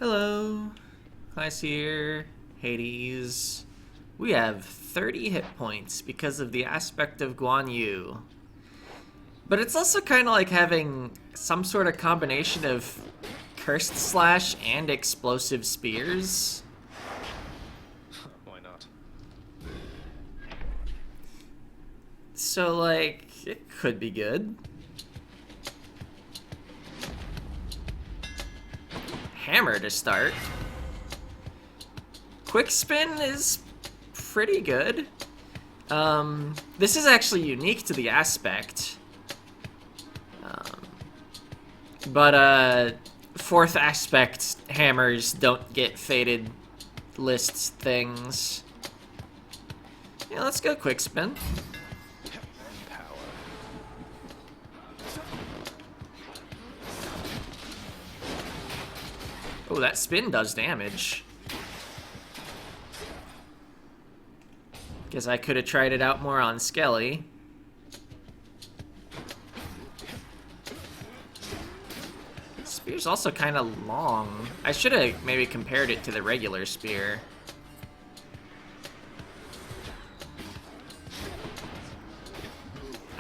Hello, Class here, Hades. We have 30 hit points because of the aspect of Guan Yu. But it's also kind of like having some sort of combination of Cursed Slash and Explosive Spears. Why not? So, like, it could be good. Hammer to start. Quick Spin is pretty good. This is actually unique to the aspect. But fourth aspect hammers don't get faded list things. Yeah, let's go Quick Spin. Oh, that spin does damage. Guess I could have tried it out more on Skelly. Spear's also kind of long. I should have maybe compared it to the regular spear.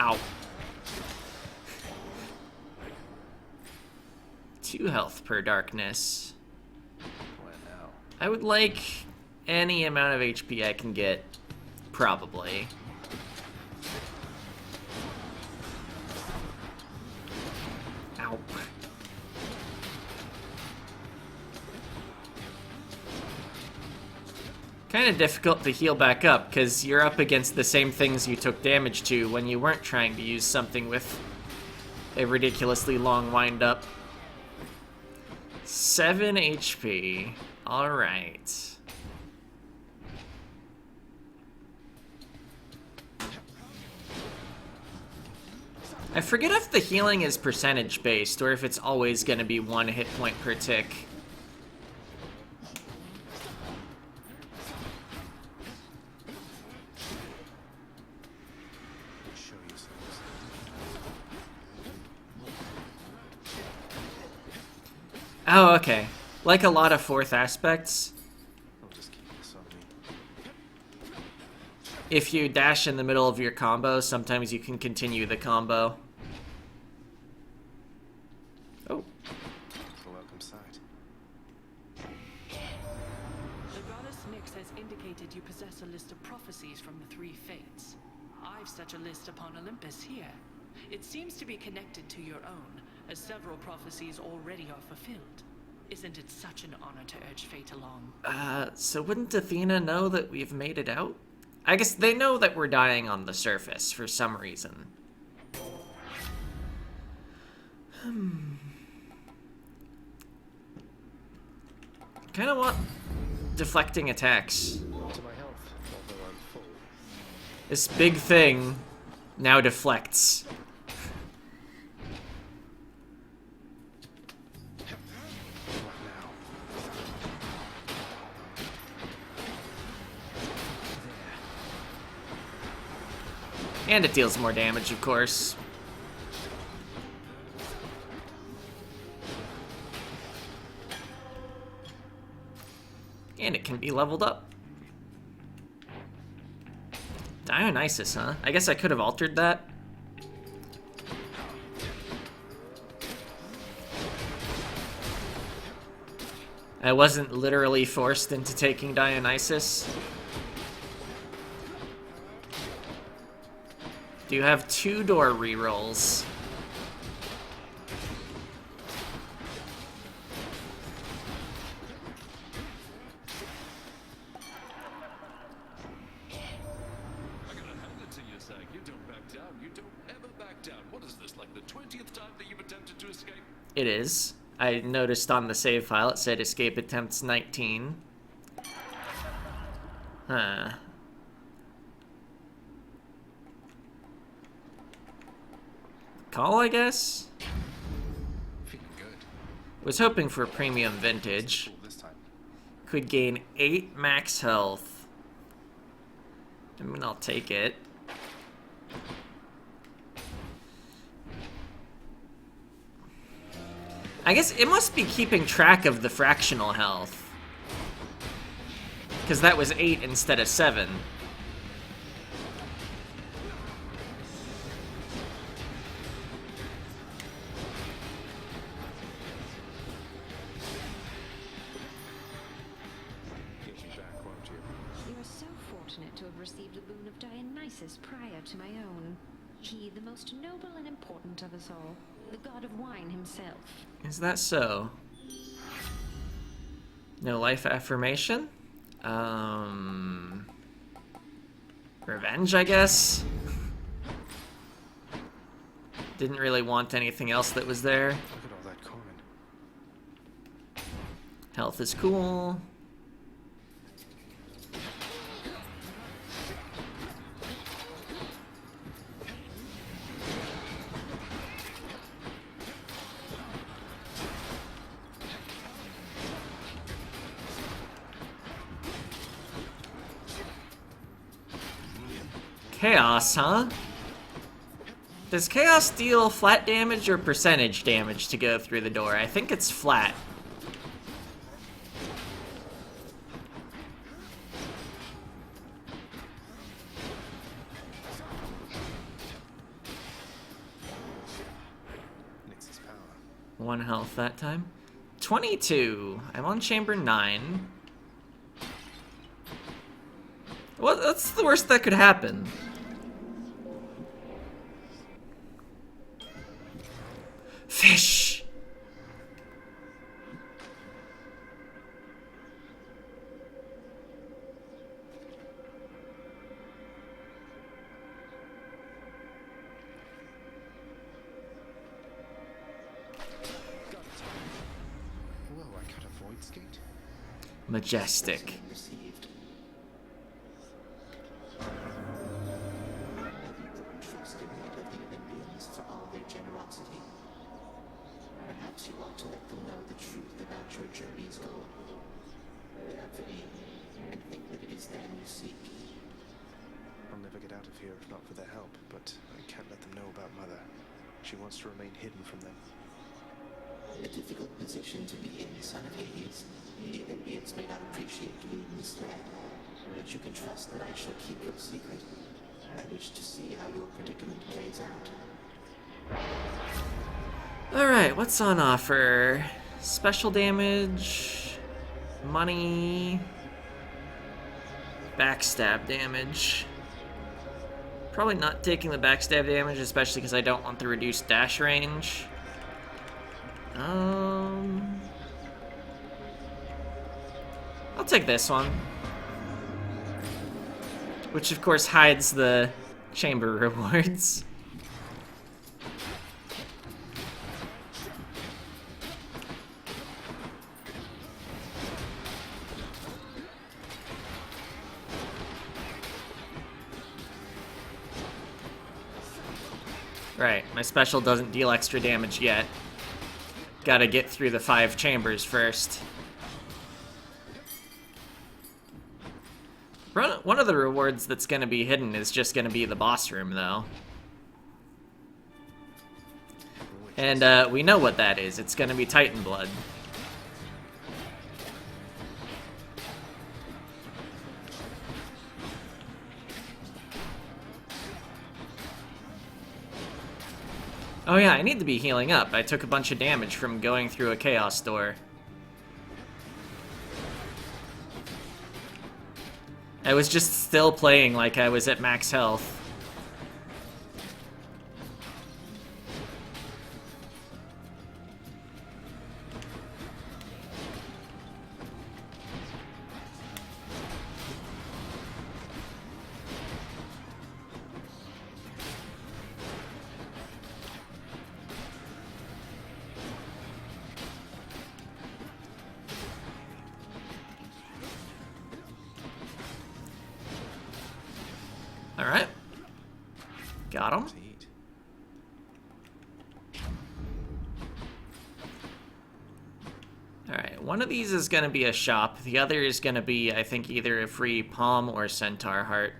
Ow. 2 health per darkness. I would like any amount of HP I can get, probably. Ow. Kind of difficult to heal back up, because you're up against the same things you took damage to when you weren't trying to use something with a ridiculously long wind-up. 7 HP. Alright. I forget if the healing is percentage based or if it's always going to be 1 hit point per tick. Oh, okay. Like a lot of fourth aspects, if you dash in the middle of your combo, sometimes you can continue the combo. Oh. The welcome sight. The goddess Nyx has indicated you possess a list of prophecies from the 3 fates. I've such a list upon Olympus here. It seems to be connected to your own, as several prophecies already are fulfilled. Isn't it such an honor to urge fate along? So wouldn't Athena know that we've made it out? I guess they know that we're dying on the surface for some reason. Kind of want deflecting attacks. To my health, although I'm full. This big thing now deflects. What now? And it deals more damage, of course. And it can be leveled up. Dionysus, huh? I guess I could have altered that. I wasn't literally forced into taking Dionysus. Do you have 2 door rerolls? I gotta hand it to you, Zach. You don't back down. You don't ever back down. What is this, like the 20th time that you've attempted to escape? It is. I noticed on the save file it said escape attempts 19. Huh. Call, I guess? Feeling good. Was hoping for premium vintage. Cool this time. Could gain 8 max health. I mean, I'll take it. I guess it must be keeping track of the fractional health. Because that was 8 instead of 7. Get me back, won't you? You are so fortunate to have received the boon of Dionysus prior to my own. He, the most noble and important of us all, the god of wine himself. Is that so? No life affirmation? Revenge, I guess? Didn't really want anything else that was there. Look at all that coin. Health is cool. Chaos, huh? Does Chaos deal flat damage or percentage damage to go through the door? I think it's flat. Nix's power. 1 health that time. 22. I'm on chamber 9. What's the worst that could happen? Fish! Whoa, I cut a void skate? Majestic. Received. Trust in the Olympians for all their generosity. Perhaps you want to let them know the truth about your journey's goal. Anthony, and think that it is them you seek. I'll never get out of here if not for their help, but I can't let them know about Mother. She wants to remain hidden from them. A difficult position to be in, son of Hades. The Olympians may not appreciate being misled, but you can trust that I shall keep your secret. I wish to see how your predicament plays out. Alright, what's on offer? Special damage, money, backstab damage. Probably not taking the backstab damage, especially because I don't want the reduced dash range. I'll take this one. Which of course hides the chamber rewards. Right, my special doesn't deal extra damage yet. Gotta get through the 5 chambers first. One of the rewards that's gonna be hidden is just gonna be the boss room, though. And we know what that is. It's gonna be Titan Blood. Oh yeah, I need to be healing up. I took a bunch of damage from going through a Chaos door. I was just still playing like I was at max health. Alright. Got him. To eat. Alright, one of these is going to be a shop. The other is going to be, I think, either a free palm or centaur heart.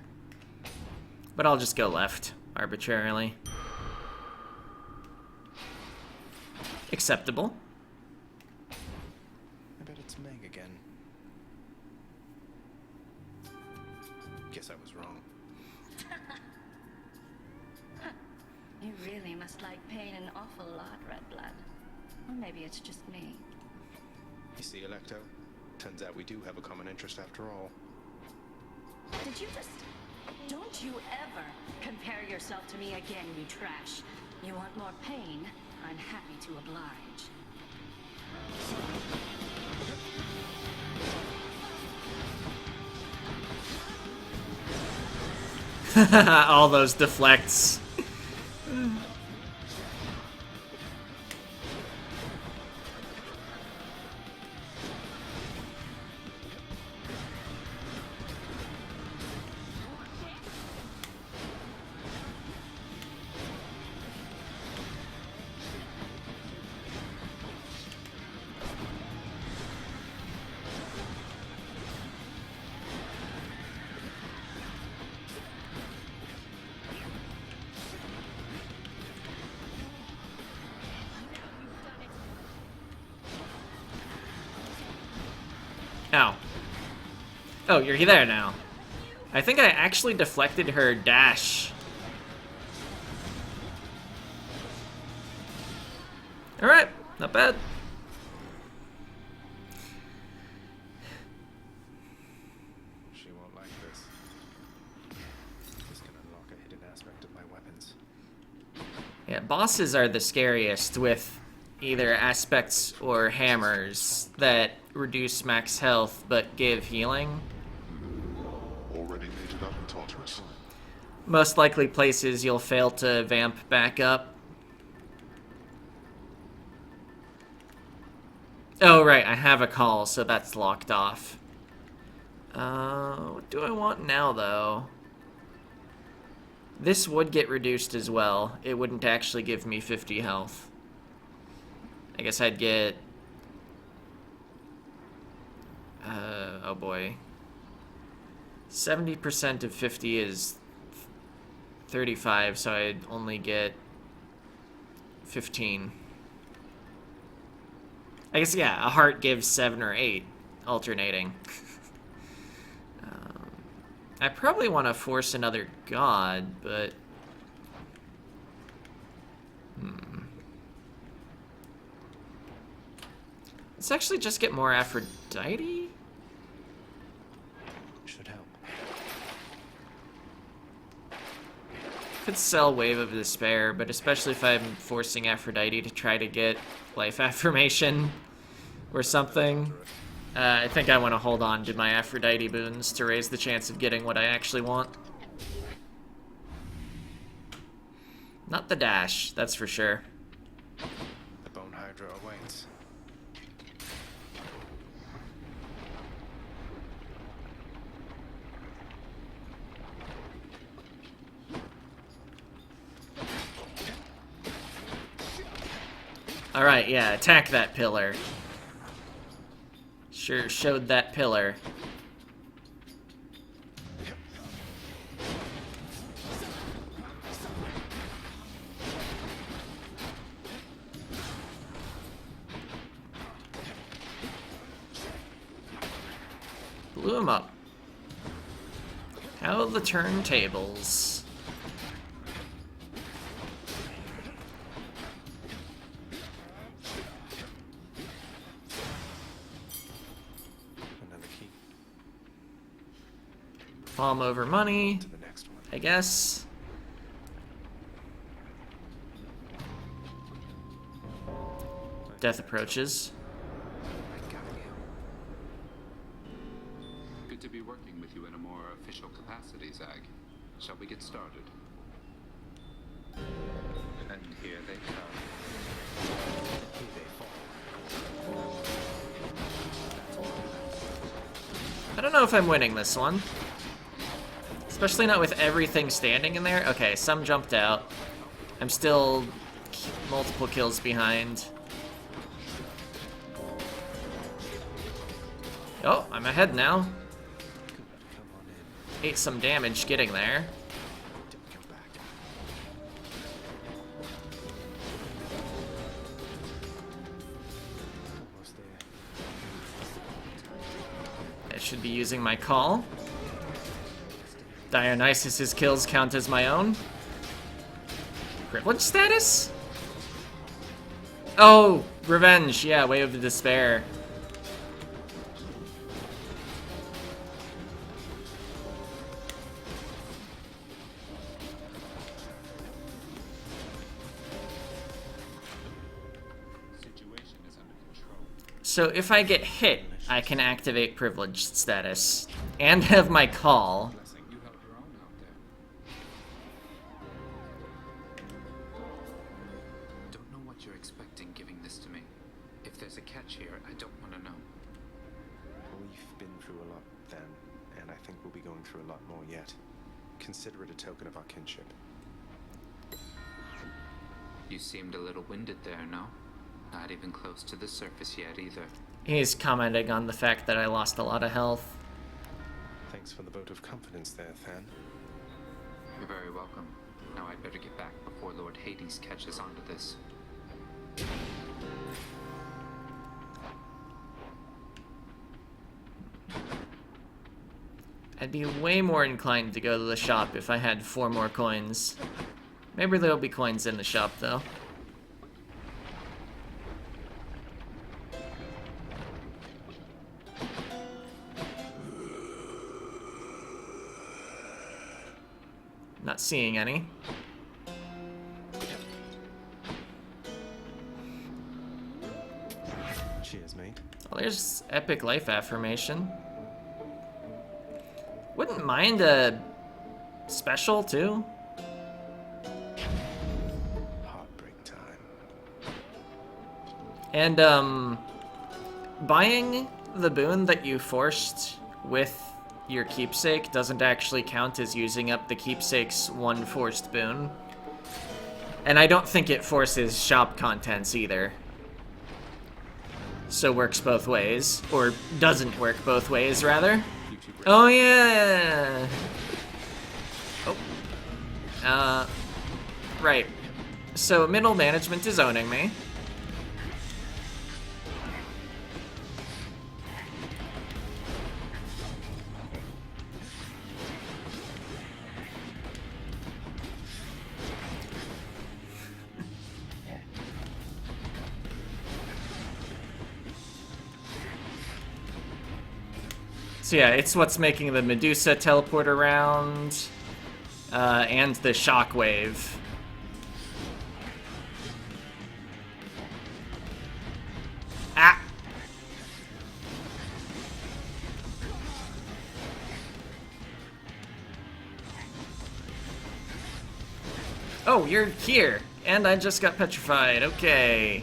But I'll just go left, arbitrarily. Acceptable. It's Meg again. Guess I was wrong. You really must like pain an awful lot, Red Blood. Or maybe it's just me. You see, Electo? Turns out we do have a common interest after all. Did you just... Don't you ever compare yourself to me again, you trash. You want more pain? I'm happy to oblige. All those deflects. Ow. Oh, you're there now. I think I actually deflected her dash. Alright, not bad. She won't like this. This can unlock a hidden aspect of my weapons. Yeah, bosses are the scariest with either aspects or hammers that reduce max health but give healing. Already made it up and Tartarus. Most likely places you'll fail to vamp back up. Oh, right, I have a call, so that's locked off. What do I want now, though? This would get reduced as well. It wouldn't actually give me 50 health. I guess I'd get... oh boy. 70% of 50 is 35, so I'd only get 15. I guess, yeah, a heart gives 7 or 8, alternating. I probably want to force another god, but... Let's actually just get more Aphrodite? Should help. Could sell Wave of Despair, but especially if I'm forcing Aphrodite to try to get Life Affirmation or something. I think I want to hold on to my Aphrodite boons to raise the chance of getting what I actually want. Not the dash, that's for sure. The Bone Hydra awaits. Alright, yeah, attack that pillar. Sure showed that pillar. Blew him up. How the turntables. Another key. Palm over money, To the next one. I guess. Death approaches. I got you. Good to be working with you in a more official capacity, Zag. Shall we get started? And here they come. Here they fall. I don't know if I'm winning this one. Especially not with everything standing in there. Okay, some jumped out. I'm still multiple kills behind. Oh, I'm ahead now. Come on in. Ate some damage getting there. Don't come back. Almost there. should be using my call. Dionysus's kills count as my own. Privilege status? Oh, revenge. Yeah, Way of the Despair. So if I get hit, I can activate privileged status and have my call. You held your own out there. Don't know what you're expecting giving this to me. If there's a catch here, I don't want to know. We've been through a lot then, and I think we'll be going through a lot more yet. Consider it a token of our kinship. You seemed a little winded there, no? Not even close to the surface yet, either. He's commenting on the fact that I lost a lot of health. Thanks for the vote of confidence there, Than. You're very welcome. Now I'd better get back before Lord Hades catches on to this. I'd be way more inclined to go to the shop if I had 4 more coins. Maybe there'll be coins in the shop, though. Not seeing any. Cheers, mate. Well, there's epic life affirmation. Wouldn't mind a special, too. Heartbreak time. And, buying the boon that you forced with your keepsake doesn't actually count as using up the keepsake's 1 forced boon. And I don't think it forces shop contents either. So works both ways. Or doesn't work both ways, rather. Oh, yeah! Oh. Right. So middle management is owning me. So yeah, it's what's making the Medusa teleport around, and the shockwave. Ah! Oh, you're here! And I just got petrified, okay.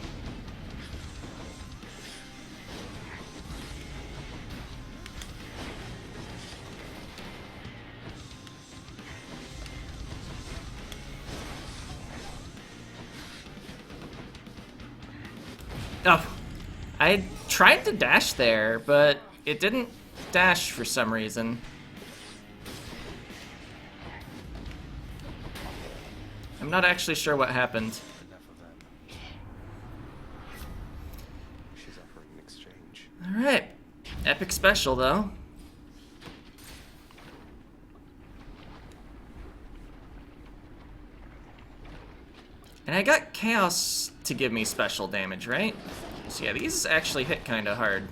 Oh, I tried to dash there, but it didn't dash for some reason. I'm not actually sure what happened. Enough of them. She's offering an exchange. Alright. Epic special, though. And I got Chaos to give me special damage, right? So yeah, these actually hit kinda hard.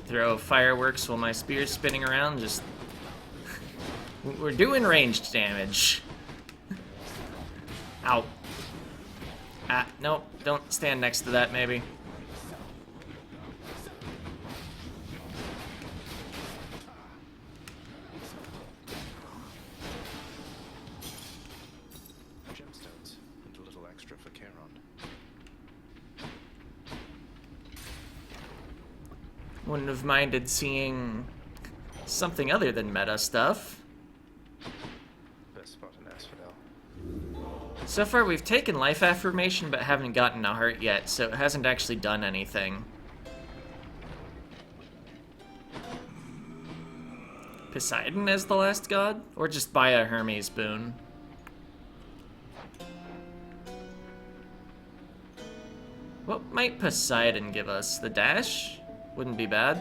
Throw fireworks while my spear's spinning around, just... We're doing ranged damage. Ow. Ah, nope, don't stand next to that, maybe. Gemstones, and a little extra for Charon. Wouldn't have minded seeing something other than meta stuff. Best spot in Asphodel. So far we've taken life affirmation but haven't gotten a heart yet, so it hasn't actually done anything. Poseidon as the last god? Or just buy a Hermes boon? What might Poseidon give us? The dash? Wouldn't be bad.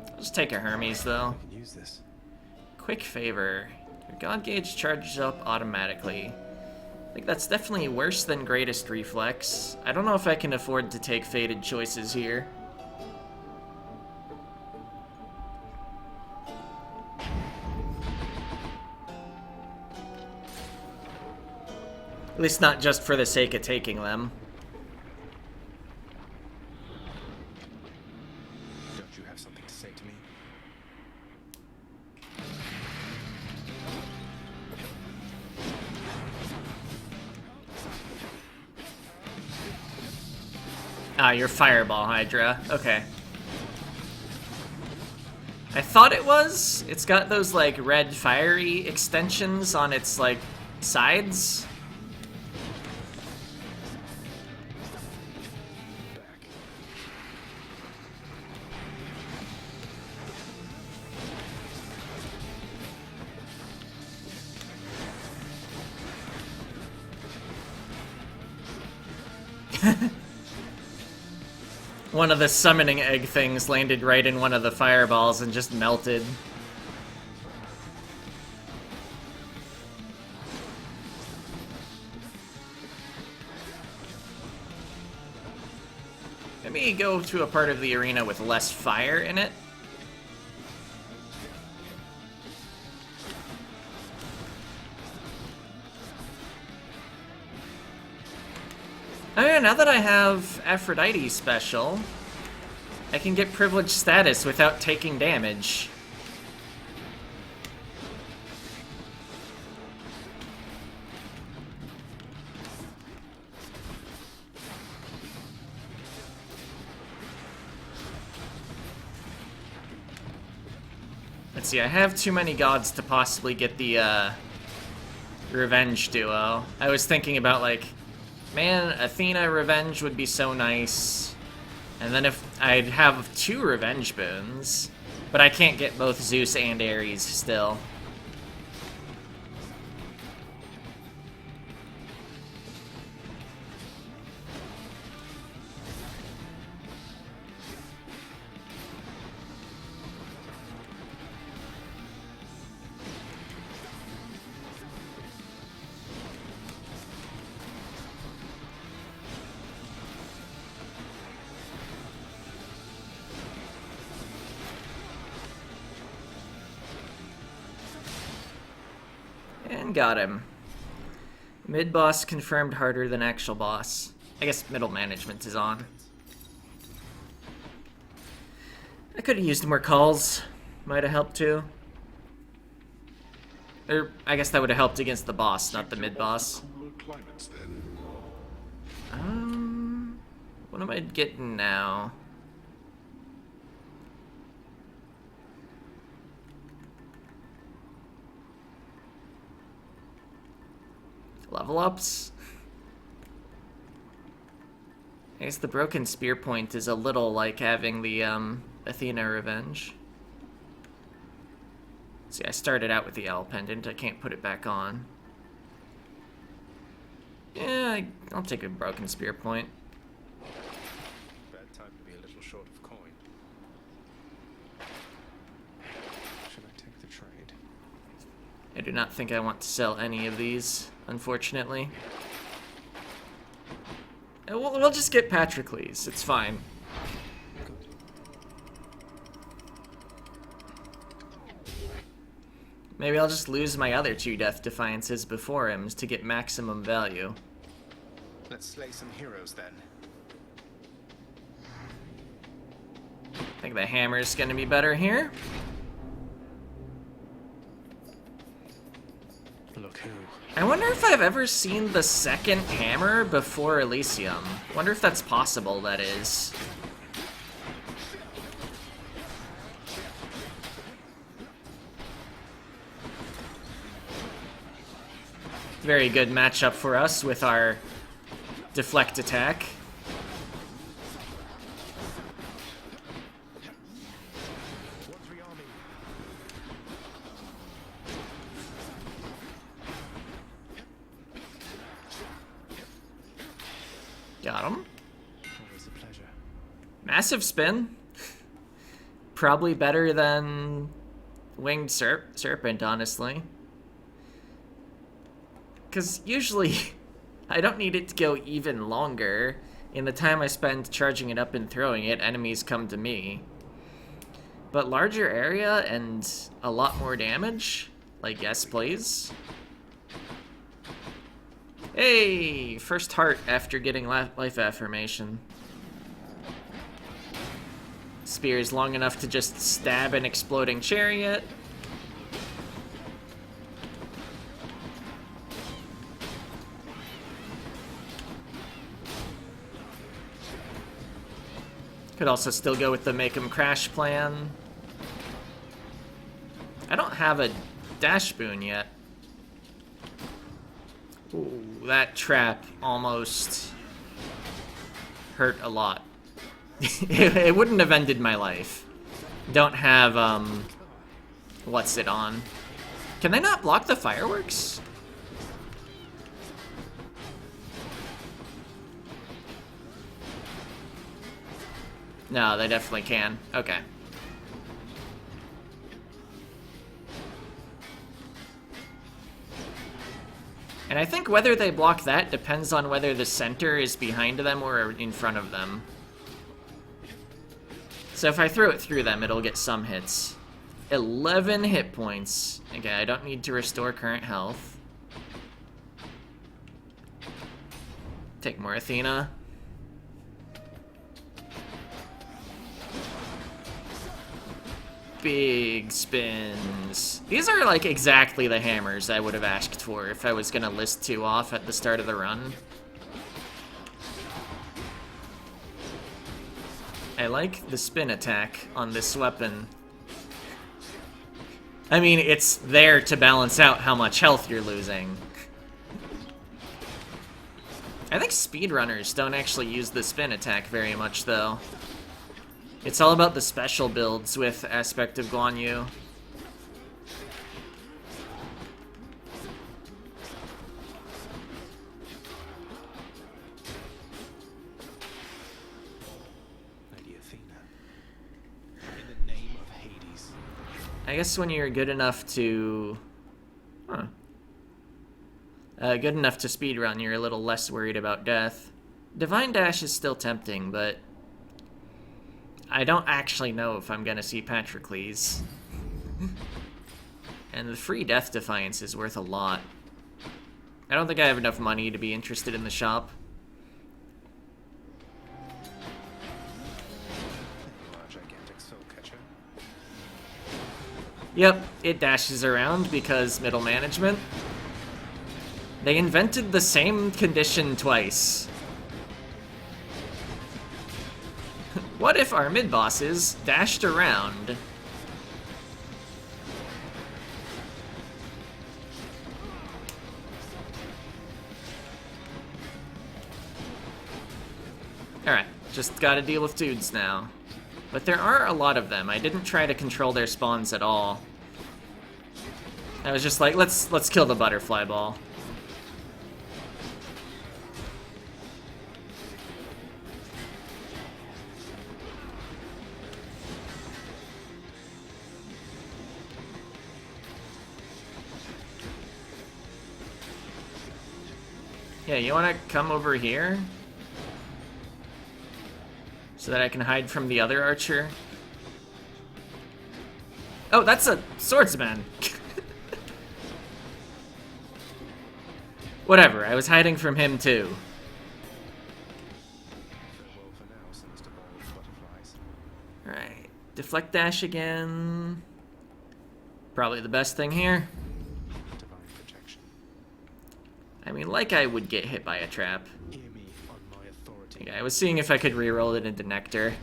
I'll just take a Hermes though. I can use this. Quick favor. Your god gauge charges up automatically. I think that's definitely worse than greatest reflex. I don't know if I can afford to take fated choices here. At least not just for the sake of taking them. Don't you have something to say to me? Ah, your Fireball Hydra. Okay. I thought it was. It's got those, like, red fiery extensions on its, like, sides. One of the summoning egg things landed right in one of the fireballs and just melted. Maybe go to a part of the arena with less fire in it. Oh yeah, now that I have Aphrodite special, I can get privileged status without taking damage. Let's see, I have too many gods to possibly get the Revenge duo. I was thinking about, like, man, Athena Revenge would be so nice. And then if I'd have 2 Revenge boons, but I can't get both Zeus and Ares still. And got him. Mid-boss confirmed harder than actual boss. I guess middle management is on. I could have used more calls. Might have helped too. Or, I guess that would have helped against the boss, not the mid-boss. What am I getting now? Level ups? I guess the broken spear point is a little like having the Athena Revenge. See, I started out with the Owl Pendant. I can't put it back on. Yeah, I'll take a broken spear point. Bad time to be a little short of coin. Should I take the trade? I do not think I want to sell any of these, unfortunately. We'll just get Patrocles. It's fine. Maybe I'll just lose my other 2 Death Defiances before him to get maximum value. Let's slay some heroes then. I think the hammer's gonna be better here. Look who. I wonder if I've ever seen the second hammer before Elysium. Wonder if that's possible, that is. Very good matchup for us with our deflect attack. Got him. Always a pleasure. Massive spin. Probably better than Winged Serpent, honestly. Because usually I don't need it to go even longer. In the time I spend charging it up and throwing it, enemies come to me. But larger area and a lot more damage? Like, yes, please. Hey! First heart after getting life affirmation. Spear is long enough to just stab an exploding chariot. Could also still go with the make 'em crash plan. I don't have a dash boon yet. Ooh, that trap almost hurt a lot. It wouldn't have ended my life. Don't have, what's it on? Can they not block the fireworks? No, they definitely can. Okay. And I think whether they block that depends on whether the center is behind them or in front of them. So if I throw it through them, it'll get some hits. 11 hit points. Okay, I don't need to restore current health. Take more Athena. Big spins. These are like exactly the hammers I would have asked for if I was gonna list 2 off at the start of the run. I like the spin attack on this weapon. I mean, it's there to balance out how much health you're losing. I think speedrunners don't actually use the spin attack very much, though. It's all about the special builds with Aspect of Guan Yu. Lady Athena. In the name of Hades. I guess when you're good enough to... good enough to speedrun, you're a little less worried about death. Divine Dash is still tempting, but... I don't actually know if I'm gonna see Patrocles. And the free Death Defiance is worth a lot. I don't think I have enough money to be interested in the shop. Gigantic soul catcher. Yep, it dashes around because middle management. They invented the same condition twice. What if our mid-bosses dashed around? Alright, just gotta deal with dudes now. But there are a lot of them. I didn't try to control their spawns at all. I was just like, let's kill the butterfly ball. Yeah, you wanna come over here? So that I can hide from the other archer? Oh, that's a swordsman! Whatever, I was hiding from him too. Farewell for now, sinister ball of butterflies. Alright, deflect dash again. Probably the best thing here. Divine protection. I mean, like I would get hit by a trap. Hear me on my authority. Okay, I was seeing if I could reroll it into Nectar.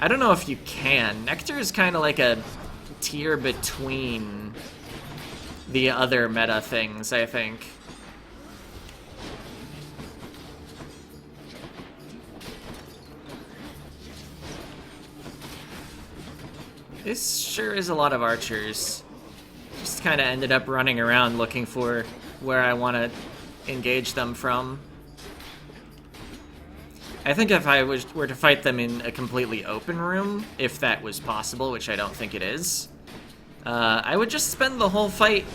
I don't know if you can. Nectar is kind of like a tier between the other meta things, I think. This sure is a lot of archers. Just kind of ended up running around looking for where I want to engage them from. I think if I were to fight them in a completely open room, if that was possible, which I don't think it is, I would just spend the whole fight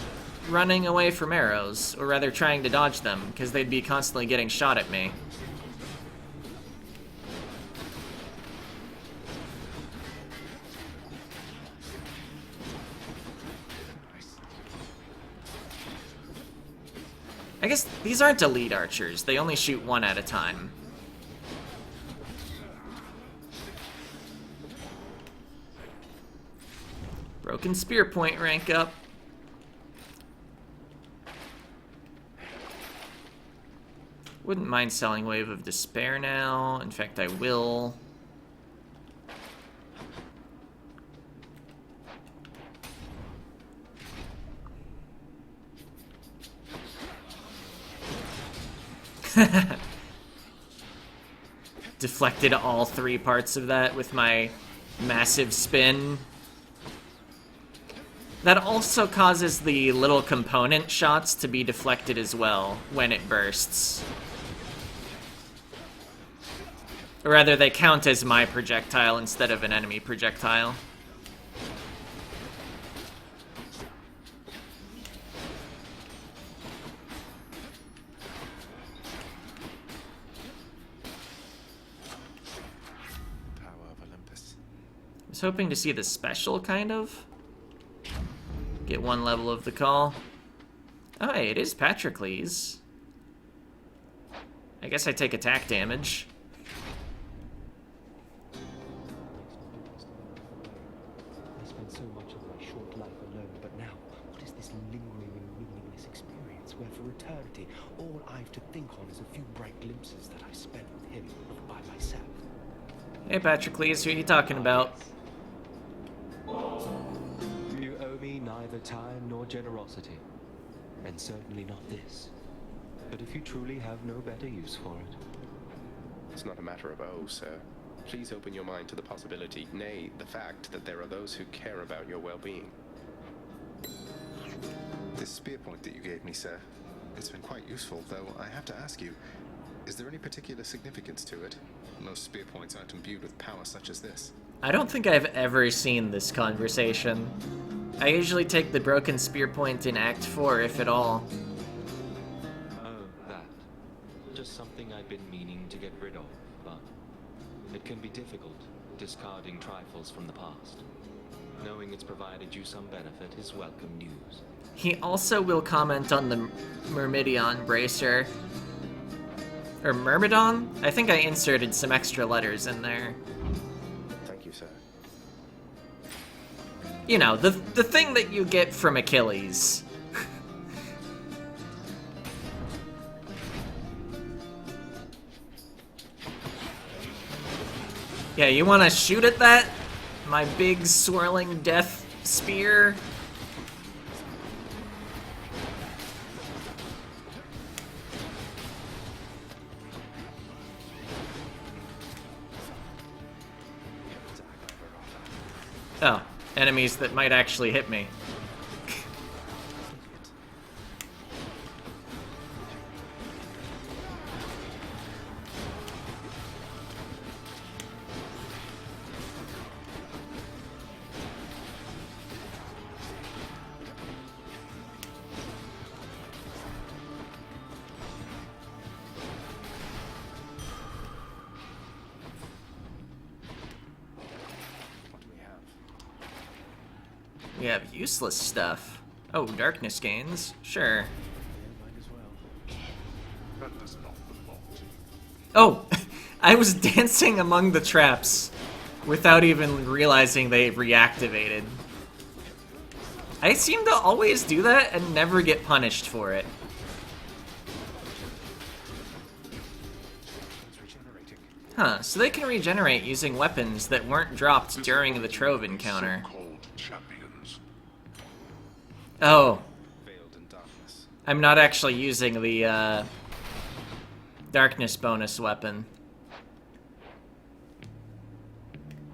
running away from arrows, or rather trying to dodge them, because they'd be constantly getting shot at me. I guess these aren't elite archers. They only shoot one at a time. Broken spear point rank up. Wouldn't mind selling Wave of Despair now. In fact, I will. Deflected all 3 parts of that with my massive spin. That also causes the little component shots to be deflected as well when it bursts. Or rather, they count as my projectile instead of an enemy projectile. I was hoping to see the special, kind of. Get 1 level of the call. Oh, hey, it is Patrocles. I guess I take attack damage. I spent so much of my short life alone, but now, what is this lingering and meaningless experience where for eternity, all I've to think on is a few bright glimpses that I spent with him by myself? Hey, Patrocles, who are you talking about? You owe me neither time nor generosity, and certainly not this. But if you truly have no better use for it... It's not a matter of oh, sir. Please open your mind to the possibility, nay, the fact that there are those who care about your well-being. This spear point that you gave me, sir, it's been quite useful, though I have to ask you, is there any particular significance to it? Most spear points aren't imbued with power such as this. I don't think I've ever seen this conversation. I usually take the broken spear point in Act 4, if at all. Oh, that. Just something I've been meaning to get rid of, but it can be difficult, discarding trifles from the past. Knowing it's provided you some benefit is welcome news. He also will comment on the Myrmidon bracer. Or Myrmidon? I think I inserted some extra letters in there. Thank you, sir. You know, the thing that you get from Achilles. Yeah, you want to shoot at that? My big swirling death spear? Oh, enemies that might actually hit me. We have useless stuff. Oh, darkness gains. Sure. Oh, I was dancing among the traps without even realizing they reactivated. I seem to always do that and never get punished for it. Huh, so they can regenerate using weapons that weren't dropped during the Trove encounter. Oh, I'm not actually using the darkness bonus weapon.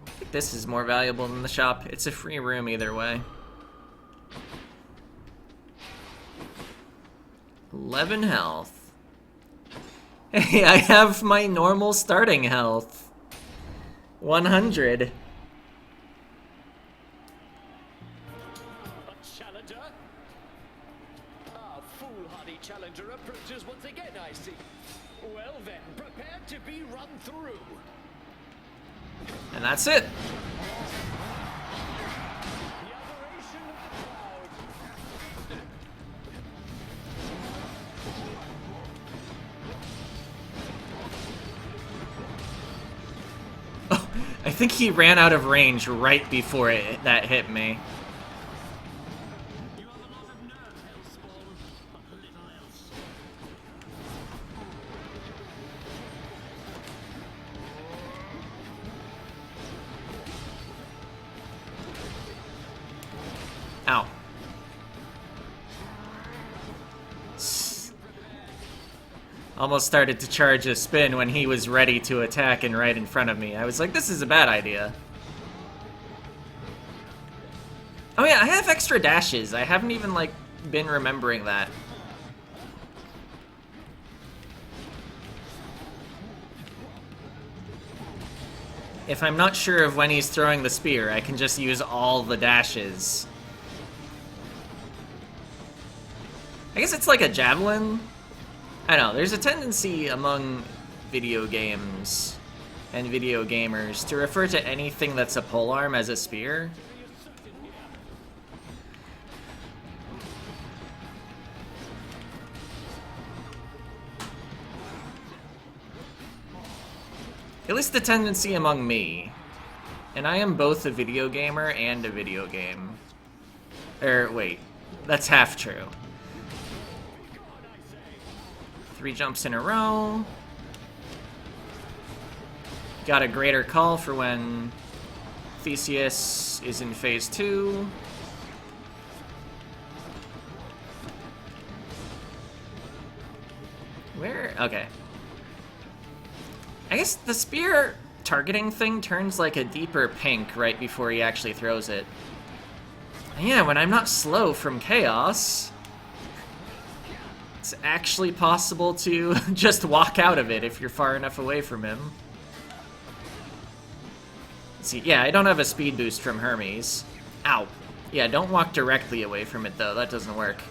I think this is more valuable than the shop. It's a free room either way. 11 health. Hey, I have my normal starting health. 100. A challenger? Our foolhardy challenger approaches once again, I see. Well then, prepare to be run through. And that's it. The adoration of the crowd. Oh, I think he ran out of range right before that hit me. You have a lot of nerve, Hellspawn, but little else. Ow. Almost started to charge a spin when he was ready to attack and right in front of me. I was like, this is a bad idea. Oh yeah, I have extra dashes. I haven't even, like, been remembering that. If I'm not sure of when he's throwing the spear, I can just use all the dashes. I guess it's like a javelin? I don't know, there's a tendency among video games and video gamers to refer to anything that's a polearm as a spear. At least the tendency among me. And I am both a video gamer and a video game. Wait, that's half true. 3 jumps in a row. Got a greater call for when Theseus is in phase 2. Where? Okay. I guess the spear targeting thing turns like a deeper pink right before he actually throws it. And yeah, when I'm not slow from chaos, it's actually possible to just walk out of it if you're far enough away from him. See, yeah, I don't have a speed boost from Hermes. Ow. Yeah, don't walk directly away from it though, that doesn't work.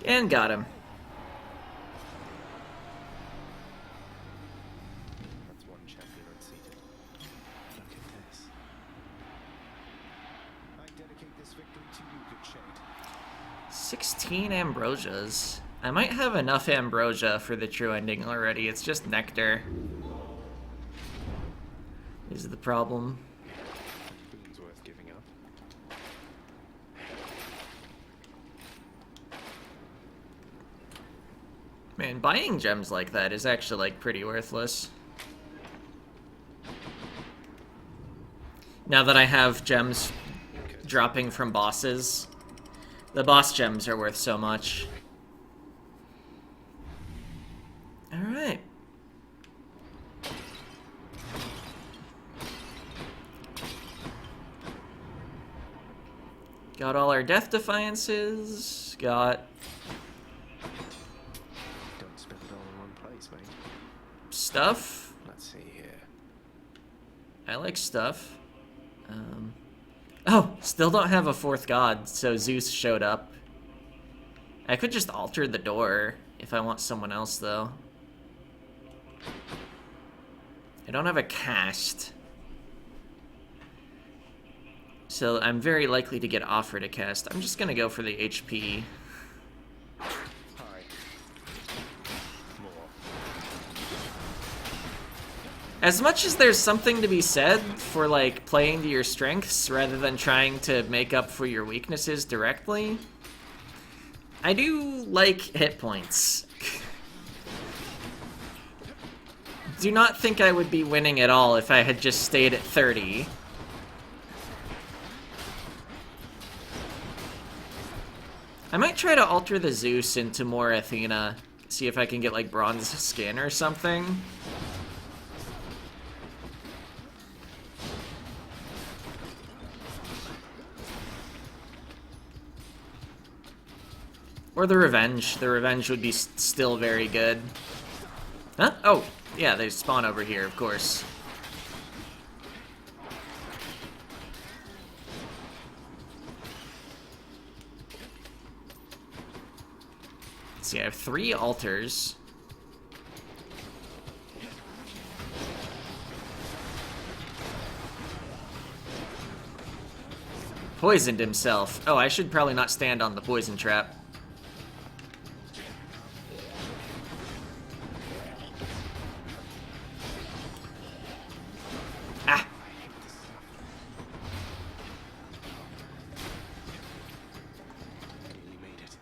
And got him. That's one champion unseated. Look at this. I dedicate this victory to you, good shade. 16 ambrosias. I might have enough ambrosia for the true ending already. It's just nectar. Is the problem. Boon's worth giving up. Man, buying gems like that is actually, like, pretty worthless. Now that I have gems dropping from bosses, the boss gems are worth so much. Alright. Got all our death defiances, got stuff. Let's see here. I like stuff. Oh, still don't have a 4th god, so Zeus showed up. I could just alter the door if I want someone else, though. I don't have a cast. So I'm very likely to get offered a cast. I'm just gonna go for the HP. Hi. More. As much as there's something to be said for, like, playing to your strengths rather than trying to make up for your weaknesses directly, I do like hit points. Do not think I would be winning at all if I had just stayed at 30. I might try to alter the Zeus into more Athena. See if I can get, like, bronze skin or something. Or the Revenge. The Revenge would be still very good. Huh? Oh, yeah, they spawn over here, of course. Let's see, I have 3 altars. Poisoned himself. Oh, I should probably not stand on the poison trap. Ah! You made it.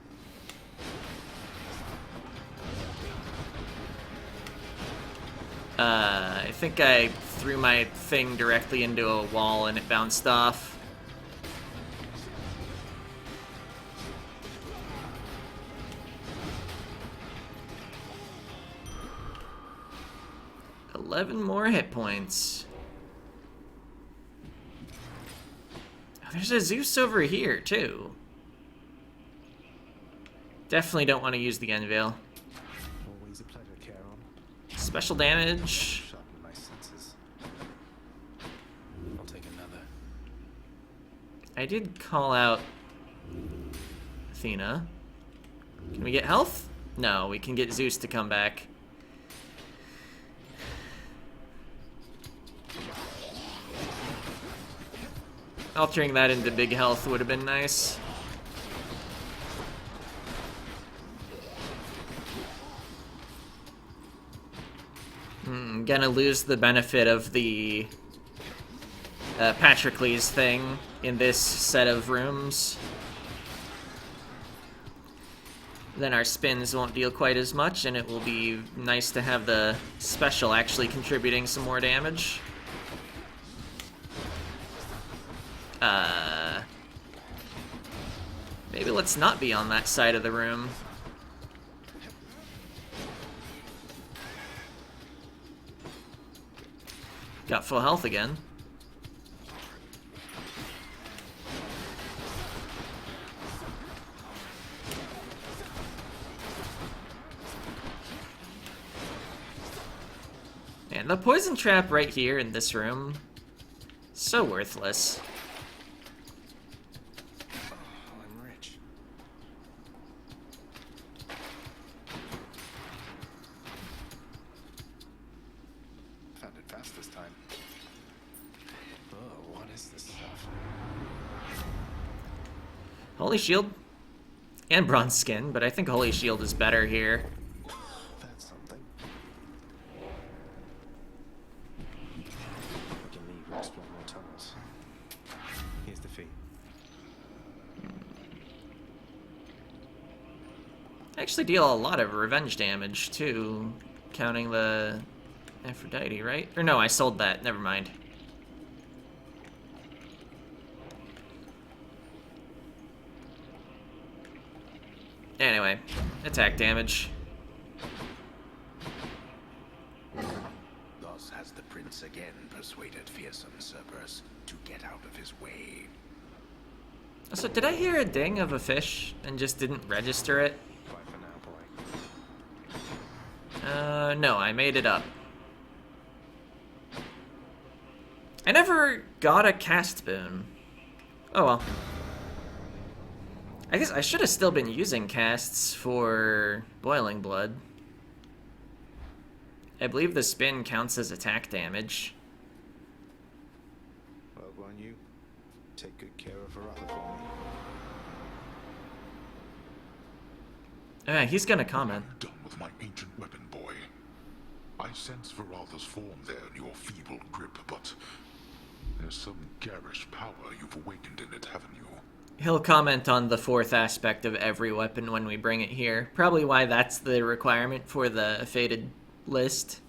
I think I threw my thing directly into a wall and it bounced off. $11 more hit points. Oh, there's a Zeus over here, too. Definitely don't want to use the Enveil. Always a pleasure, Charon. Special damage. Sharpen my senses. I'll take another. I did call out Athena. Can we get health? No, we can get Zeus to come back. Altering that into big health would have been nice. Gonna lose the benefit of the Patrocles thing in this set of rooms. Then our spins won't deal quite as much, and it will be nice to have the special actually contributing some more damage. Maybe let's not be on that side of the room. Got full health again. And the poison trap right here in this room, so worthless. I'm rich. Found it fast this time. Oh, what is this stuff? Holy Shield and Bronze Skin, but I think Holy Shield is better here. That's something. We can leave and explore more tunnels. Here's the fee. I actually deal a lot of revenge damage, too, counting the Aphrodite, right? Or no, I sold that. Never mind. Anyway, attack damage. Thus has the prince again persuaded fearsome Cerberus to get out of his way. So did I hear a ding of a fish and just didn't register it? Bye for now, boy. No, I made it up. I never got a cast boon. Oh well. I guess I should have still been using casts for Boiling Blood. I believe the spin counts as attack damage. Well, Guan Yu, take good care of Varatha for me. Yeah, he's gonna comment. What have you done with my ancient weapon, boy? I sense Varatha's form there in your feeble grip, but there's some garish power you've awakened in it, haven't you? He'll comment on the fourth aspect of every weapon when we bring it here. Probably why that's the requirement for the fated list.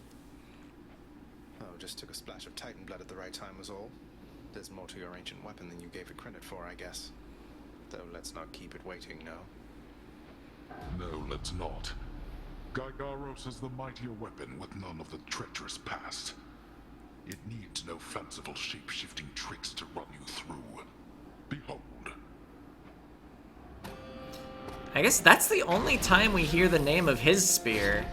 Oh, just took a splash of Titan blood at the right time was all. There's more to your ancient weapon than you gave it credit for, I guess. Though let's not keep it waiting, no? No, let's not. Gygaros is the mightier weapon with none of the treacherous past. It needs no fanciful shape-shifting tricks to run you through. Behold. I guess that's the only time we hear the name of his spear.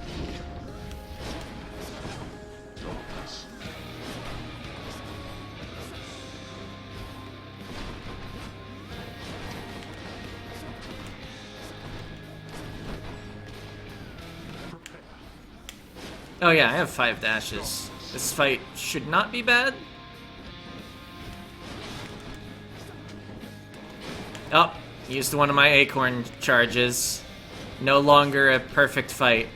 Oh yeah, I have 5 dashes. This fight should not be bad. Oh, used one of my acorn charges. No longer a perfect fight.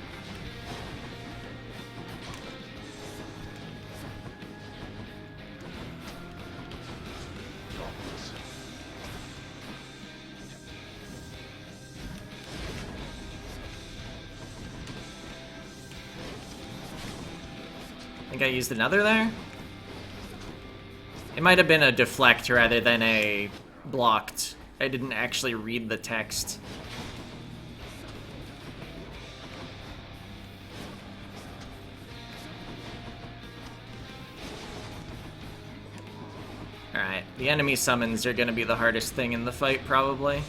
I think I used another there? It might have been a deflect rather than a blocked. I didn't actually read the text. Alright, the enemy summons are gonna be the hardest thing in the fight, probably.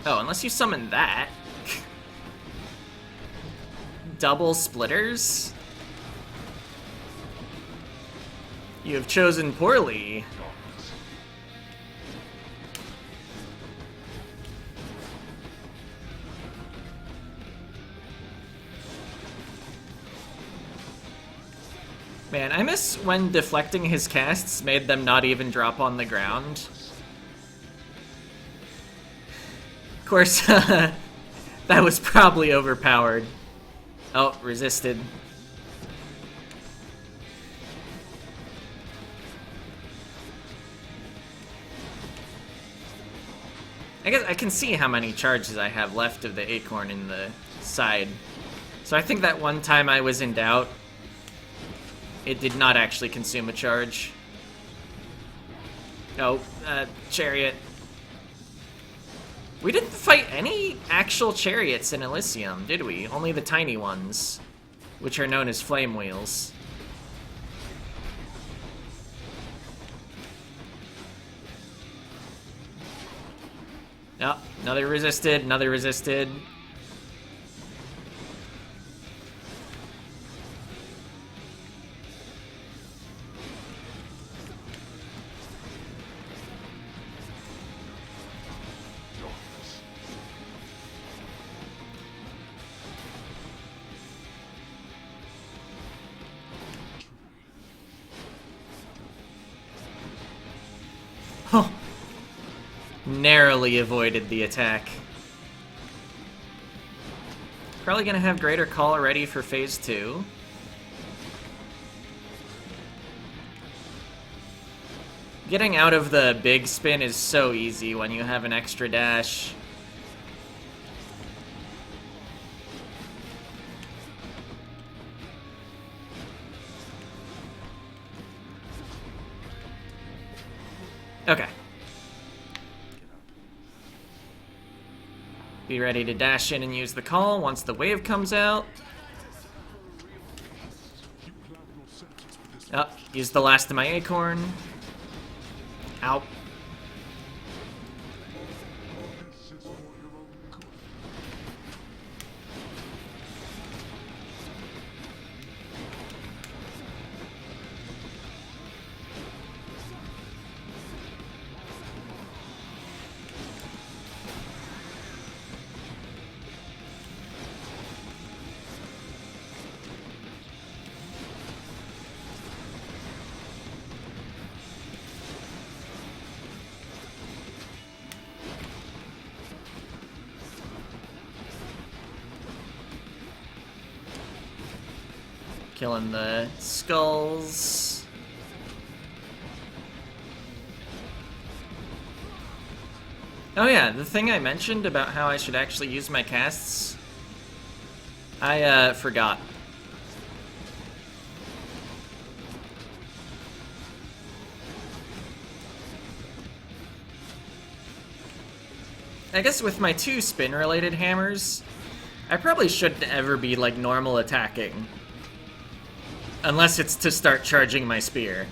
Oh, unless you summon that. Double splitters? You have chosen poorly. Man, I miss when deflecting his casts made them not even drop on the ground. Of course, that was probably overpowered. Oh, resisted. I guess I can see how many charges I have left of the acorn in the side. So I think that one time I was in doubt, it did not actually consume a charge. Oh, chariot. We didn't fight any actual chariots in Elysium, did we? Only the tiny ones, which are known as flame wheels. Oh, another resisted, another resisted. Oh. Narrowly avoided the attack. Probably gonna have Greater Call ready for phase 2. Getting out of the big spin is so easy when you have an extra dash. Okay. Be ready to dash in and use the call once the wave comes out. Oh, use the last of my acorn. Ow. Killing the skulls. Oh yeah, the thing I mentioned about how I should actually use my casts, I forgot. I guess with my 2 spin-related hammers, I probably shouldn't ever be, like, normal attacking. Unless it's to start charging my spear.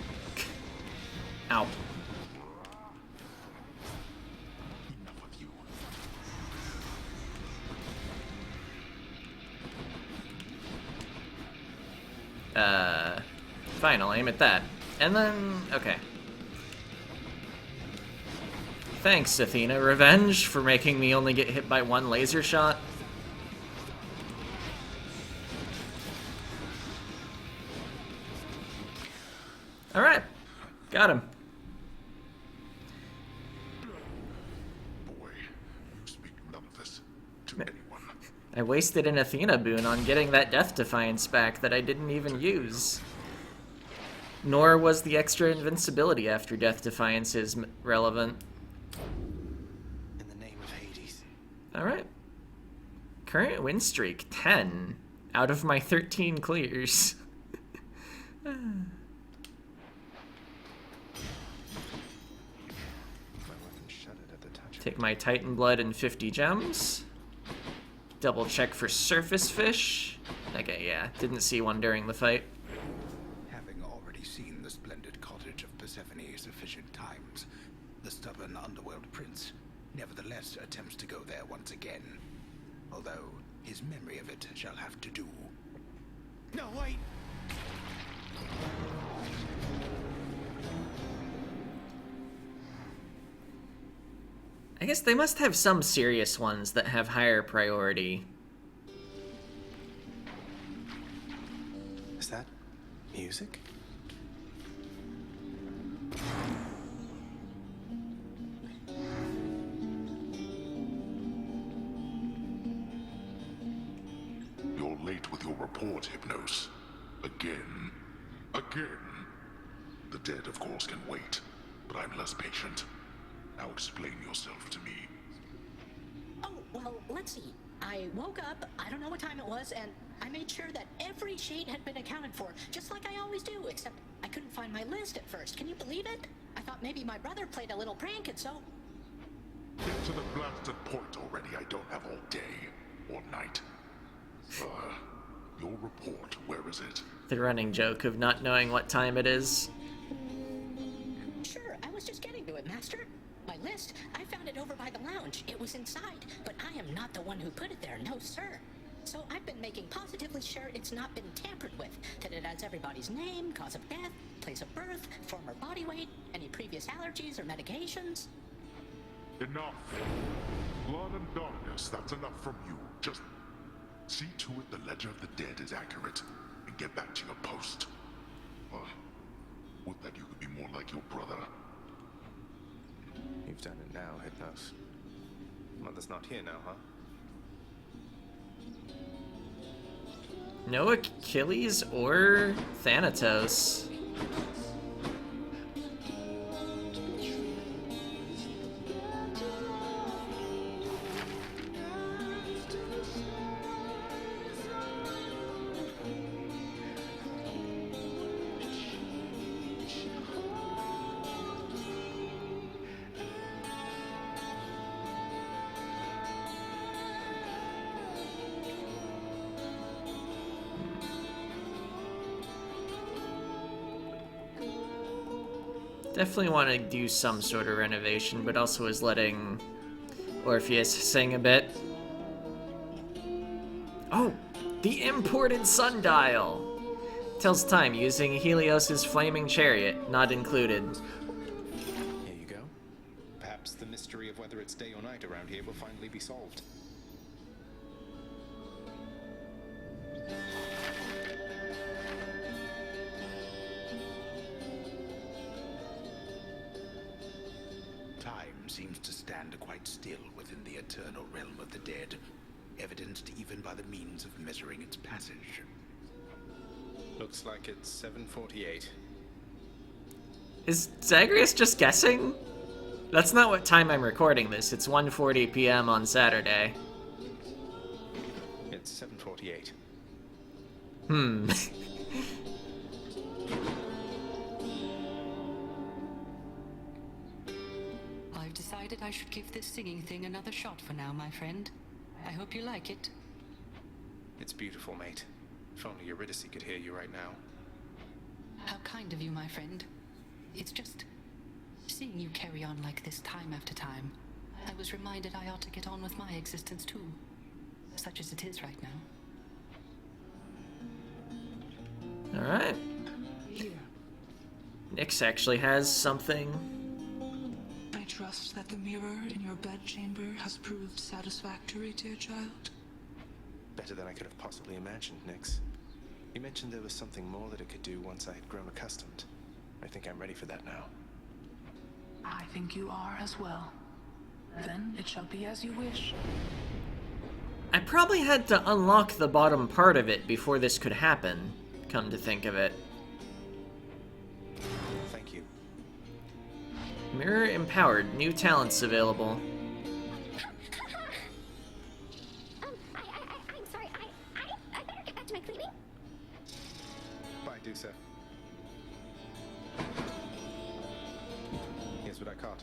Ow. Fine, I'll aim at that. And then, okay. Thanks, Athena. Revenge for making me only get hit by 1 laser shot. Alright. Got him. Boy, you speak none of this to anyone. I wasted an Athena boon on getting that Death Defiance back that I didn't even use. Nor was the extra invincibility after Death Defiance is relevant. In the name of Hades. Alright. Current win streak, 10 out of my 13 clears. Take my Titan Blood and 50 gems. Double check for surface fish. Okay, yeah, didn't see one during the fight. Having already seen the splendid cottage of Persephone sufficient times, the stubborn underworld prince nevertheless attempts to go there once again. Although his memory of it shall have to do. No, wait! I guess they must have some serious ones that have higher priority. Is that music? You're late with your report, Hypnos. Again. Again. The dead, of course, can wait, but I'm less patient. Now explain yourself to me. Oh, well, let's see. I woke up, I don't know what time it was, and I made sure that every shade had been accounted for, just like I always do, except I couldn't find my list at first. Can you believe it? I thought maybe my brother played a little prank, and so... Get to the blasted point already. I don't have all day or night. Your report, where is it? The running joke of not knowing what time it is. Sure, I was just getting to it, Master. My list, I found it over by the lounge. It was inside, but I am not the one who put it there, no sir. So I've been making positively sure it's not been tampered with, that it has everybody's name, cause of death, place of birth, former body weight, any previous allergies or medications. Enough. Blood and darkness, that's enough from you. Just see to it the ledger of the dead is accurate, and get back to your post. Would that you could be more like your brother. You've done it now, Hypnos. Mother's not here now, huh? No Achilles or Thanatos. Definitely want to do some sort of renovation, but also is letting Orpheus sing a bit. Oh, the imported sundial! Tells time using Helios's flaming chariot, not included. Here you go. Perhaps the mystery of whether it's day or night around here will finally be solved. Seems to stand quite still within the eternal realm of the dead, evidenced even by the means of measuring its passage. Looks like it's 7:48. Is Zagreus just guessing? That's not what time I'm recording this. It's 1:40 p.m. on Saturday. It's 7:48. I've decided I should give this singing thing another shot for now, my friend. I hope you like it. It's beautiful, mate. If only Eurydice could hear you right now. How kind of you, my friend. It's just seeing you carry on like this time after time. I was reminded I ought to get on with my existence too, such as it is right now. Alright. Here. Nyx actually has something. I trust that the mirror in your bedchamber has proved satisfactory, dear child. Better than I could have possibly imagined, Nyx. You mentioned there was something more that it could do once I had grown accustomed. I think I'm ready for that now. I think you are as well. Then it shall be as you wish. I probably had to unlock the bottom part of it before this could happen, come to think of it. Thank you. Mirror empowered. New talents available. I'm sorry. I better get back to my cleaning. Bye, Dusa. Here's what I caught.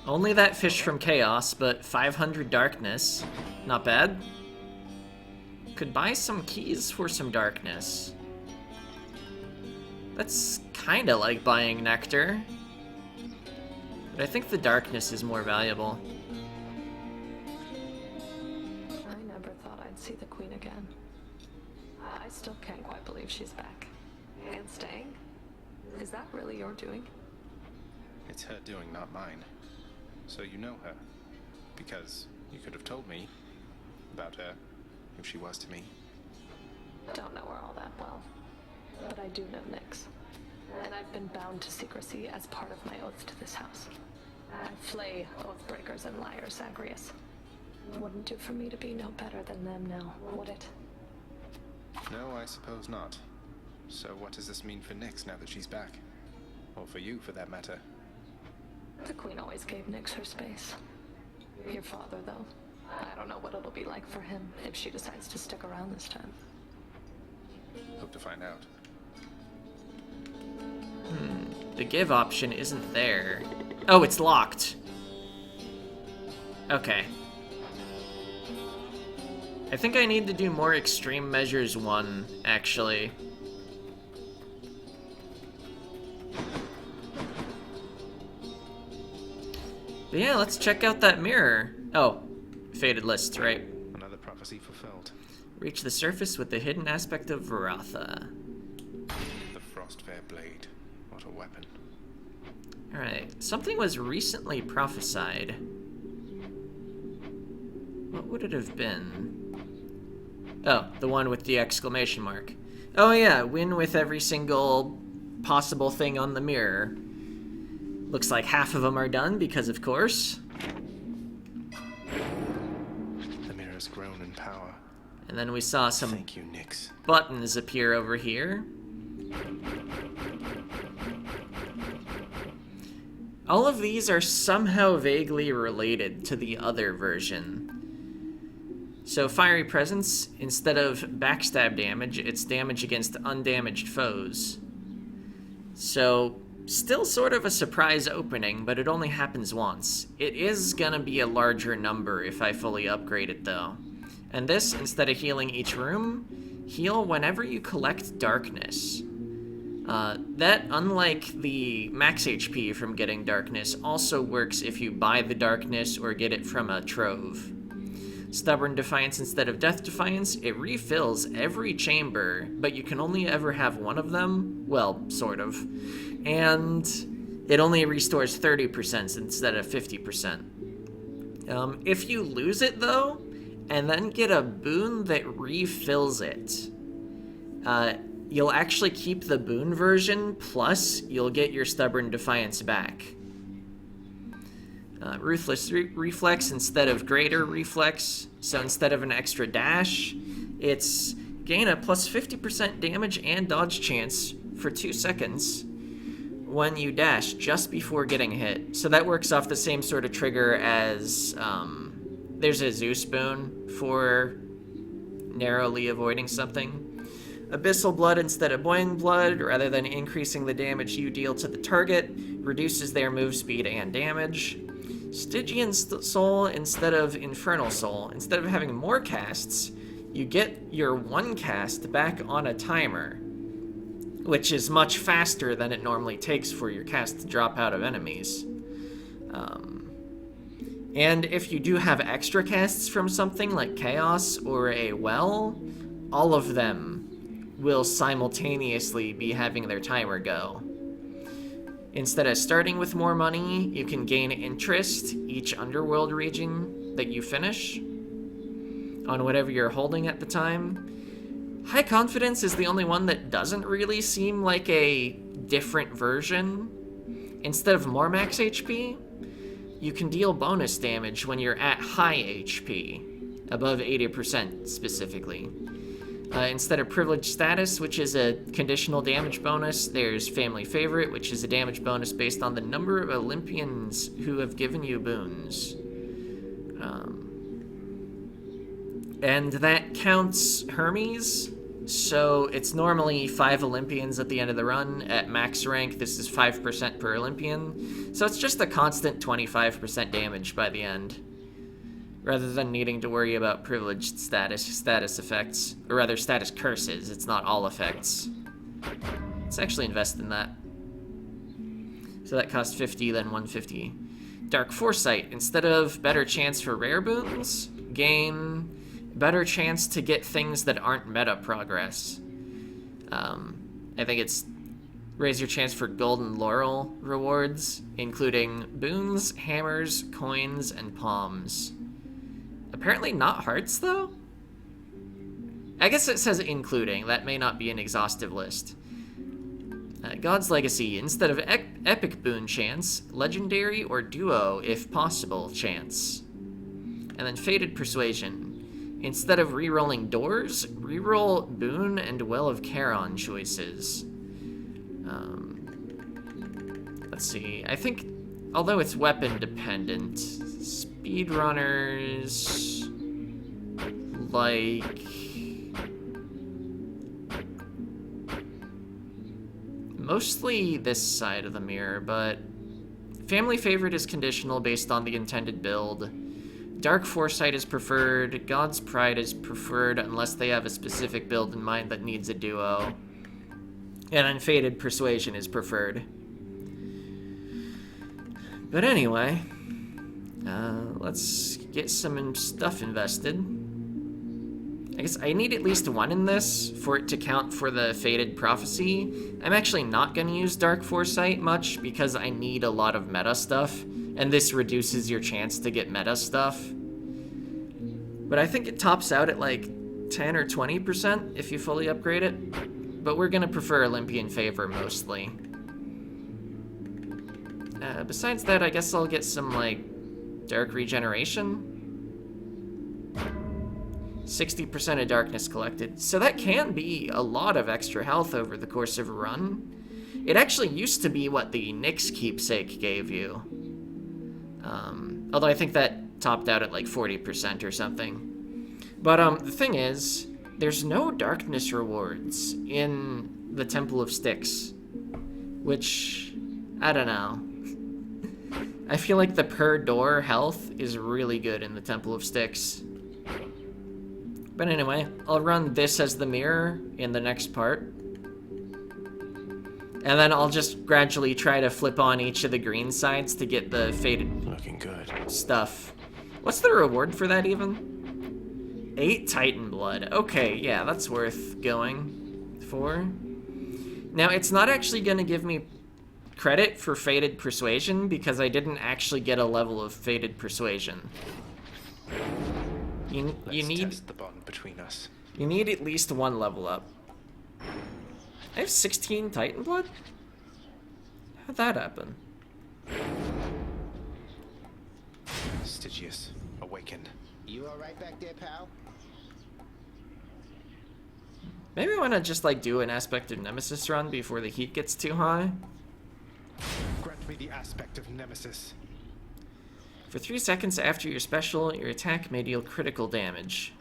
Only that fish from Chaos, but 500 darkness. Not bad. Could buy some keys for some darkness. That's kinda like buying nectar. But I think the darkness is more valuable. I never thought I'd see the Queen again. I still can't quite believe she's back. And staying? Is that really your doing? It's her doing, not mine. So you know her. Because you could have told me about her, if she was to me. Don't know her all that well. But I do know Nyx. And I've been bound to secrecy as part of my oath to this house. I flay oath breakers and liars, Zagreus. Wouldn't do for me to be no better than them now, would it? No, I suppose not. So what does this mean for Nyx now that she's back? Or for you, for that matter? The Queen always gave Nyx her space. Your father, though. I don't know what it'll be like for him if she decides to stick around this time. Hope to find out. The give option isn't there. Oh, it's locked. Okay. I think I need to do more extreme measures 1, actually. But yeah, let's check out that mirror. Oh, faded lists, right? Another prophecy fulfilled. Reach the surface with the hidden aspect of Varatha. The Frostfair Blade. What a weapon. Alright, something was recently prophesied. What would it have been? Oh, the one with the exclamation mark. Oh yeah, win with every single possible thing on the mirror. Looks like half of them are done, because of course. The mirror's grown in power. And then we saw some Thank you, Nyx. buttons appear over here. All of these are somehow vaguely related to the other version. So Fiery Presence, instead of backstab damage, it's damage against undamaged foes. So, still sort of a surprise opening, but it only happens once. It is gonna be a larger number if I fully upgrade it though. And this, instead of healing each room, heal whenever you collect darkness. That, unlike the max HP from getting darkness, also works if you buy the darkness or get it from a trove. Stubborn Defiance instead of Death Defiance, it refills every chamber, but you can only ever have one of them. Well, sort of. And it only restores 30% instead of 50%. If you lose it, though, and then get a boon that refills it, you'll actually keep the boon version, plus you'll get your Stubborn Defiance back. Ruthless Reflex instead of Greater Reflex, so instead of an extra dash, it's gain a plus 50% damage and dodge chance for 2 seconds when you dash just before getting hit. So that works off the same sort of trigger as there's a Zeus boon for narrowly avoiding something. Abyssal Blood instead of Boiling Blood, rather than increasing the damage you deal to the target, reduces their move speed and damage. Stygian Soul instead of Infernal Soul. Instead of having more casts, you get your 1 cast back on a timer, which is much faster than it normally takes for your cast to drop out of enemies. And if you do have extra casts from something like Chaos or a Well, all of them will simultaneously be having their timer go. Instead of starting with more money, you can gain interest each underworld region that you finish on whatever you're holding at the time. High Confidence is the only one that doesn't really seem like a different version. Instead of more max HP, you can deal bonus damage when you're at high HP, above 80% specifically. Instead of Privileged Status, which is a conditional damage bonus, there's Family Favorite, which is a damage bonus based on the number of Olympians who have given you boons. And that counts Hermes, so it's normally 5 Olympians at the end of the run. At max rank, this is 5% per Olympian, so it's just a constant 25% damage by the end, rather than needing to worry about privileged status effects, or rather status curses. It's not all effects. Let's actually invest in that. So that costs 50, then 150. Dark Foresight. Instead of better chance for rare boons, gain better chance to get things that aren't meta progress. I think it's raise your chance for golden laurel rewards, including boons, hammers, coins, and palms. Apparently not hearts, though? I guess it says including. That may not be an exhaustive list. God's Legacy. Instead of epic boon chance, legendary or duo, if possible, chance. And then Fated Persuasion. Instead of re-rolling doors, re-roll boon and Well of Charon choices. Let's see. I think, although it's weapon dependent, speedrunners like mostly this side of the mirror, but Family Favorite is conditional based on the intended build. Dark Foresight is preferred. God's Pride is preferred unless they have a specific build in mind that needs a duo. And Unfated Persuasion is preferred. But anyway, let's get some stuff invested. I guess I need at least 1 in this for it to count for the Fated Prophecy. I'm actually not going to use Dark Foresight much because I need a lot of meta stuff, and this reduces your chance to get meta stuff. But I think it tops out at like 10 or 20% if you fully upgrade it. But we're going to prefer Olympian Favor mostly. Besides that, I guess I'll get some, like, Dark Regeneration. 60% of darkness collected. So that can be a lot of extra health over the course of a run. It actually used to be what the Nyx Keepsake gave you. Although I think that topped out at like 40% or something. But the thing is, there's no darkness rewards in the Temple of Styx. Which, I don't know. I feel like the per door health is really good in the Temple of Styx. But anyway, I'll run this as the mirror in the next part. And then I'll just gradually try to flip on each of the green sides to get the faded looking good stuff. What's the reward for that even? 8 Titan Blood. Okay, yeah, that's worth going for. Now, it's not actually going to give me credit for Fated Persuasion because I didn't actually get a level of Fated Persuasion. You need test the bond between us. You need at least 1 level up. I have 16 Titan Blood? How'd that happen? Stygius, awakened. You all right back there, pal? Maybe I want to just like do an Aspect of Nemesis run before the heat gets too high. Grant me the Aspect of Nemesis. For 3 seconds after your special, your attack may deal critical damage.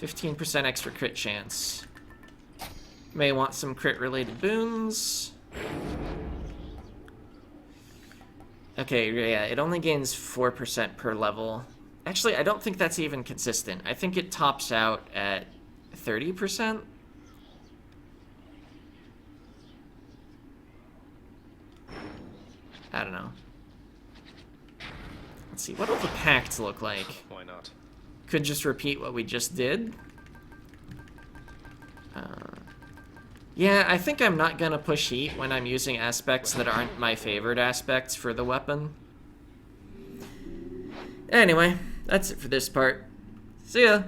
15% extra crit chance. May want some crit-related boons. Okay, yeah, it only gains 4% per level. Actually, I don't think that's even consistent. I think it tops out at 30%. I don't know. Let's see, what will the pact look like? Why not? Could just repeat what we just did. Yeah, I think I'm not gonna push heat when I'm using aspects that aren't my favorite aspects for the weapon. Anyway, that's it for this part. See ya!